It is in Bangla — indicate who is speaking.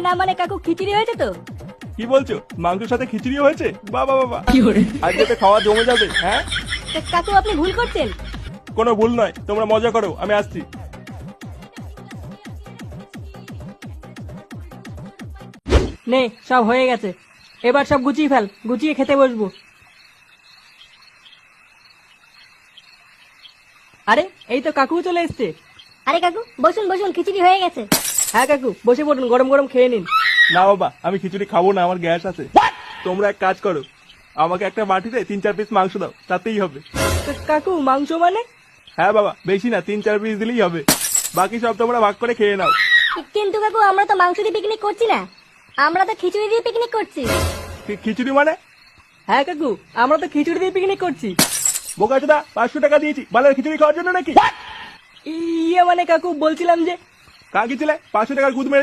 Speaker 1: না মানে কাকু খিচুড়ি হয়েছে তো?
Speaker 2: কি বলছো? মাংসের সাথে খিচুড়িও হয়েছে? বাবা বাবা, আজকে তো খাওয়া জমে যাবে। হ্যাঁ,
Speaker 1: কাকু আপনি ভুল করছেন।
Speaker 2: কোনো ভুল নয়, তোমরা মজা করো, আমি আসছি।
Speaker 3: নে সব হয়ে গেছে, এবার সব গুছিয়ে ফেল, গুছিয়ে খেতে বসবো। আরে এই তো কাকু চলে এসছে।
Speaker 1: আরে কাকু বসুন বসুন, খিচুড়ি হয়ে গেছে।
Speaker 3: হ্যাঁ কাকু বসে পড়ুন, গরম গরম খেয়ে নিন।
Speaker 2: না বাবা, আমি খিচুড়ি খাবো না, আমার গ্যাস আছে। তোমরা এক কাজ করো, আমাকে একটা বাটিতে 3-4 পিস মাংস দাও, তাতেই হবে।
Speaker 3: কাকু মাংস মানে?
Speaker 2: হ্যাঁ বাবা, বেশি না, 3-4 পিস দিলেই হবে, বাকি সব তোমরা ভাগ করে খেয়ে নাও।
Speaker 1: কিন্তু কাকু আমরা তো মাংস দিয়ে পিকনিক করছি না, আমরা তো খিচুড়ি দিয়ে পিকনিক করছি।
Speaker 2: খিচুড়ি মানে?
Speaker 3: হ্যাঁ কাকু, আমরা তো খিচুড়ি দিয়ে পিকনিক করছি।
Speaker 2: বোকাচোদা, 500 টাকা দিয়েছি বালের খিচুড়ি খাওয়ার জন্য নাকি?
Speaker 3: ইয়ে মানে কাকু বলছিলাম যে
Speaker 2: কাকি ছিলে 500 টাকার গুদ মেরে